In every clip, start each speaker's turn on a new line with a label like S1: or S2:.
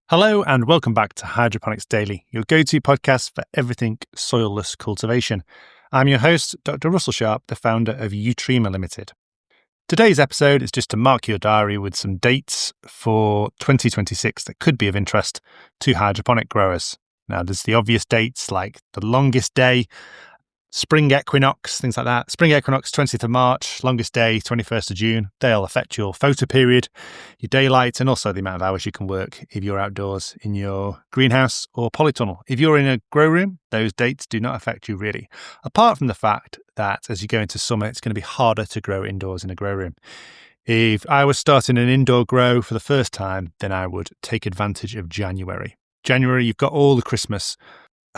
S1: Hello and welcome back to Hydroponics Daily, your go-to podcast for everything soilless cultivation. I'm your host, Dr. Russell Sharp, the founder of Utrema Limited. Today's episode is just to mark your diary with some dates for 2026 that could be of interest to hydroponic growers. Now, there's the obvious dates like the longest day, spring equinox, things like that. Spring equinox, 20th of March, longest day, 21st of June. They'll affect your photo period, your daylight, and also the amount of hours you can work if you're outdoors in your greenhouse or polytunnel. If you're in a grow room, those dates do not affect you really, apart from the fact that as you go into summer, it's going to be harder to grow indoors in a grow room. If I was starting an indoor grow for the first time, then I would take advantage of January. January, you've got all the Christmas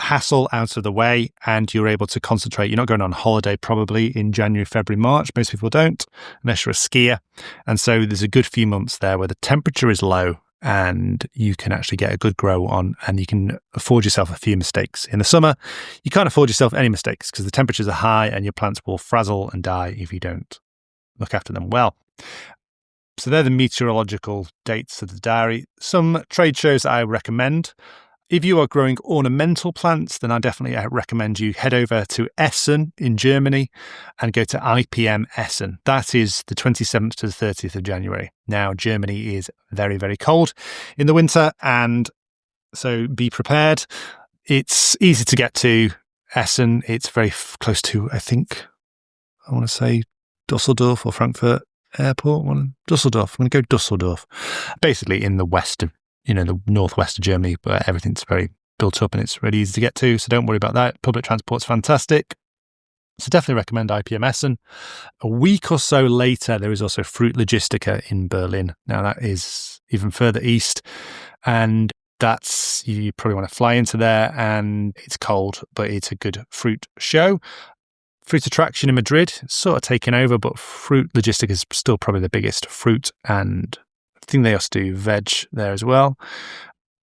S1: hassle out of the way and you're able to concentrate. You're not going on holiday probably in January, February, March. Most people don't, unless you're a skier. And so there's a good few months there where the temperature is low and you can actually get a good grow on and you can afford yourself a few mistakes. In the summer, you can't afford yourself any mistakes because the temperatures are high and your plants will frazzle and die if you don't look after them well. So they're the meteorological dates of the diary. Some trade shows I recommend. If you are growing ornamental plants, then I definitely recommend you head over to Essen in Germany and go to IPM Essen. That is the 27th to the 30th of January. Now, Germany is very, very cold in the winter, and so be prepared. It's easy to get to Essen. It's very close to, I want to say Dusseldorf or Frankfurt Airport. Dusseldorf. I'm going to go Dusseldorf. Basically in the west of the northwest of Germany, but everything's very built up and it's really easy to get to. So don't worry about that. Public transport's fantastic. So definitely recommend IPM Essen. A week or so later, there is also Fruit Logistica in Berlin. Now that is even further east. And that's, you probably want to fly into there and it's cold, but it's a good fruit show. Fruit Attraction in Madrid, sort of taken over, but Fruit Logistica is still probably the biggest fruit, and I think they also do veg there as well.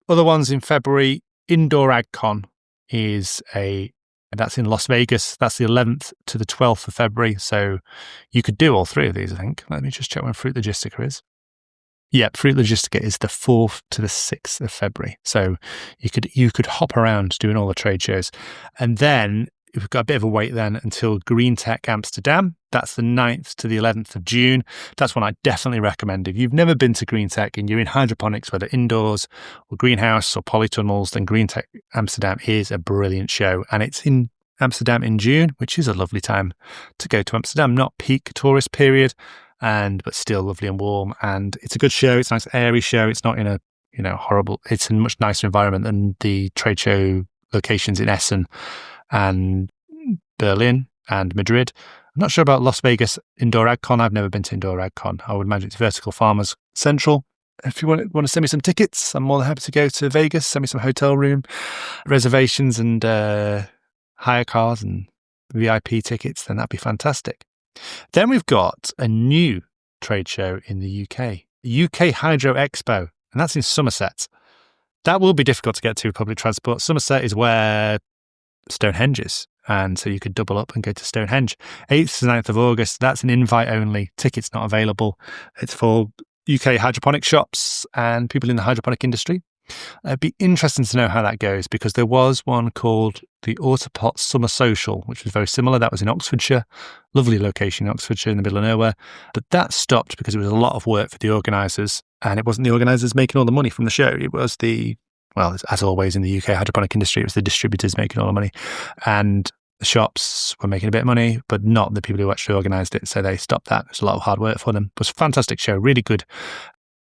S1: Other ones in February, Indoor AgCon that's in Las Vegas. That's the 11th to the 12th of February. So you could do all three of these, I think. Let me just check when Fruit Logistica is. Yep, Fruit Logistica is the 4th to the 6th of February. So you could hop around doing all the trade shows. And then we've got a bit of a wait then until Greentech Amsterdam. That's the 9th to the 11th of June. That's one I definitely recommend. If you've never been to Greentech and you're in hydroponics, whether indoors or greenhouse or polytunnels, then Greentech Amsterdam is a brilliant show. And it's in Amsterdam in June, which is a lovely time to go to Amsterdam. Not peak tourist period, but still lovely and warm. And it's a good show. It's a nice airy show. It's not in a horrible. It's in a much nicer environment than the trade show locations in Essen and Berlin and Madrid. I'm not sure about Las Vegas Indoor AgCon. I've never been to Indoor AgCon. I would imagine it's Vertical Farmers Central. If you want to send me some tickets, I'm more than happy to go to Vegas. Send me some hotel room reservations and hire cars and VIP tickets, then that'd be fantastic. Then we've got a new trade show in the UK, the UK Hydro Expo, and that's in Somerset. That will be difficult to get to with public transport. Somerset is where Stonehenge is, and so you could double up and go to Stonehenge. 8th to 9th of August, that's an invite only, tickets not available. It's for UK hydroponic shops and people in the hydroponic industry. It'd be interesting to know how that goes, because there was one called the Autopot Summer Social, which was very similar. That was in Oxfordshire, lovely location in Oxfordshire in the middle of nowhere, but that stopped because it was a lot of work for the organisers, and it wasn't the organisers making all the money from the show. It was as always in the UK hydroponic industry, it was the distributors making all the money, and the shops were making a bit of money, but not the people who actually organised it. So they stopped that. It was a lot of hard work for them. It was a fantastic show, really good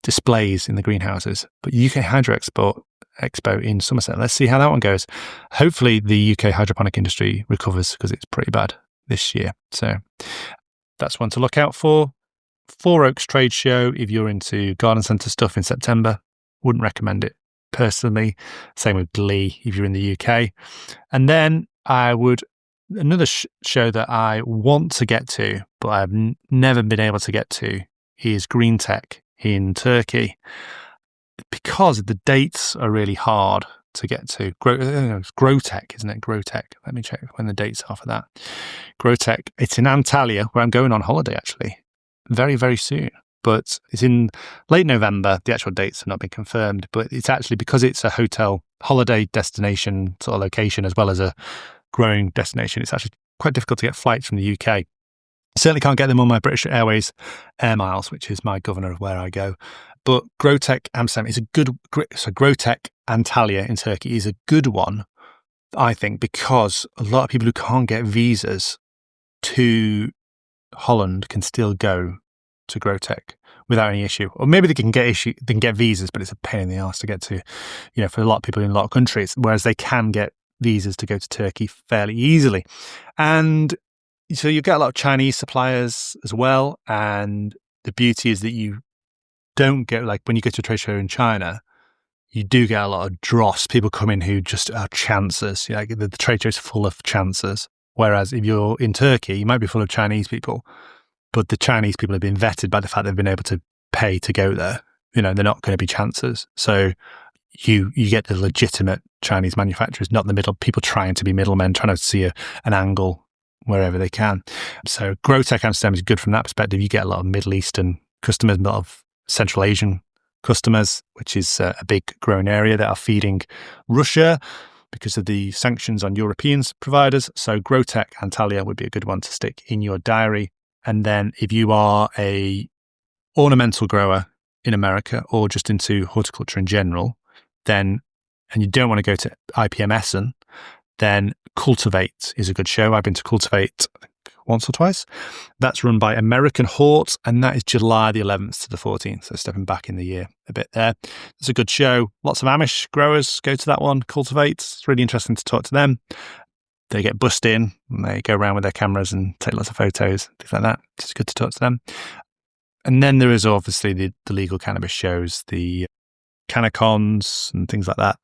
S1: displays in the greenhouses. But UK Hydro Expo in Somerset, let's see how that one goes. Hopefully the UK hydroponic industry recovers, because it's pretty bad this year. So that's one to look out for. Four Oaks Trade Show, if you're into garden centre stuff in September, wouldn't recommend it personally. Same with Glee if you're in the UK. And then another show that I want to get to, but I've never been able to get to, is Greentech in Turkey, because the dates are really hard to get to. It's Growtech, isn't it? Growtech. Let me check when the dates are for that. Growtech. It's in Antalya, where I'm going on holiday actually, very, very soon. but it's in late November. The actual dates have not been confirmed, but it's actually because it's a hotel holiday destination sort of location as well as a growing destination. It's actually quite difficult to get flights from the UK. Certainly can't get them on my British Airways Air Miles, which is my governor of where I go. But Greentech Amsterdam is a good, so Greentech Antalya in Turkey is a good one, I think, because a lot of people who can't get visas to Holland can still go to Greentech without any issue. Or maybe they can get visas, but it's a pain in the arse to get to, for a lot of people in a lot of countries, whereas they can get visas to go to Turkey fairly easily. And so you get a lot of Chinese suppliers as well. And the beauty is that you don't get, like when you go to a trade show in China, you do get a lot of dross. People come in who just are chancers. The trade show is full of chancers. Whereas if you're in Turkey, you might be full of Chinese people, but the Chinese people have been vetted by the fact they've been able to pay to go there. They're not going to be chancers. So you get the legitimate Chinese manufacturers, not the middle people trying to be middlemen, trying to see an angle wherever they can. So Greentech Amsterdam is good from that perspective. You get a lot of Middle Eastern customers, a lot of Central Asian customers, which is a big growing area that are feeding Russia because of the sanctions on European providers. So Greentech Antalya would be a good one to stick in your diary. And then if you are a ornamental grower in America or just into horticulture in general, and you don't want to go to IPM Essen, then Cultivate is a good show. I've been to Cultivate once or twice. That's run by American Hort, and that is July the 11th to the 14th. So stepping back in the year a bit there. It's a good show. Lots of Amish growers go to that one, Cultivate. It's really interesting to talk to them. They get bussed in and they go around with their cameras and take lots of photos, things like that. It's good to talk to them. And then there is obviously the legal cannabis shows, the Canacons and things like that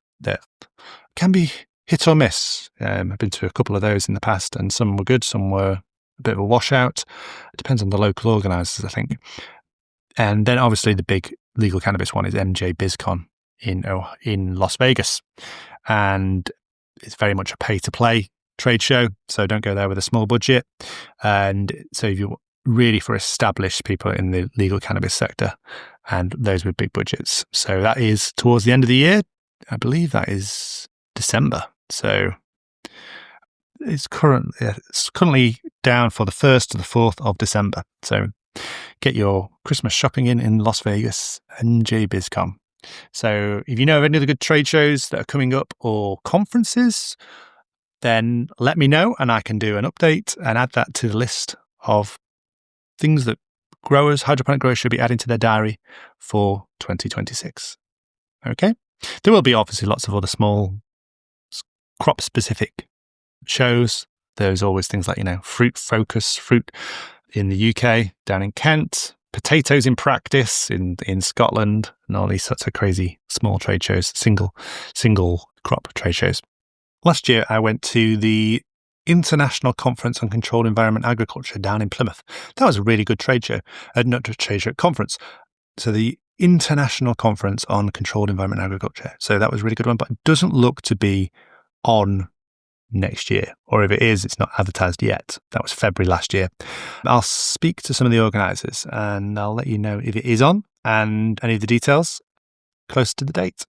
S1: can be hit or miss. I've been to a couple of those in the past, and some were good, some were a bit of a washout. It depends on the local organisers, I think. And then obviously the big legal cannabis one is MJBizCon in Las Vegas. And it's very much a pay-to-play trade show, so don't go there with a small budget. And so if you're really for established people in the legal cannabis sector, and those with big budgets. So that is towards the end of the year. I believe that is December. So it's currently down for the 1st to the 4th of December. So get your Christmas shopping in Las Vegas, MJBizCon. So if you know of any other good trade shows that are coming up or conferences, then let me know and I can do an update and add that to the list of things that hydroponic growers should be adding to their diary for 2026. Okay. There will be obviously lots of other small crop specific shows. There's always things like, fruit in the UK, down in Kent, potatoes in practice in Scotland, and all these sorts of crazy small trade shows, single crop trade shows. Last year, I went to the International Conference on Controlled Environment Agriculture down in Plymouth. That was a really good trade show, not a trade show, conference. So the International Conference on Controlled Environment Agriculture. So that was a really good one, but it doesn't look to be on next year, or if it is, it's not advertised yet. That was February last year. I'll speak to some of the organisers and I'll let you know if it is on and any of the details close to the date.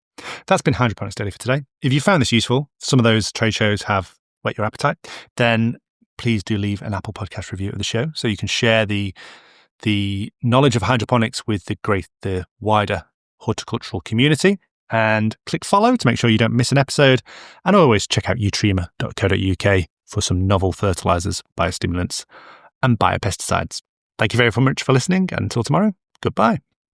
S1: That's been Hydroponics Daily for today. If you found this useful, some of those trade shows have whet your appetite, then please do leave an Apple Podcast review of the show so you can share the knowledge of hydroponics with the wider horticultural community, and click follow to make sure you don't miss an episode. And always check out utrema.co.uk for some novel fertilizers, biostimulants, and biopesticides. Thank you very much for listening, and until tomorrow, goodbye.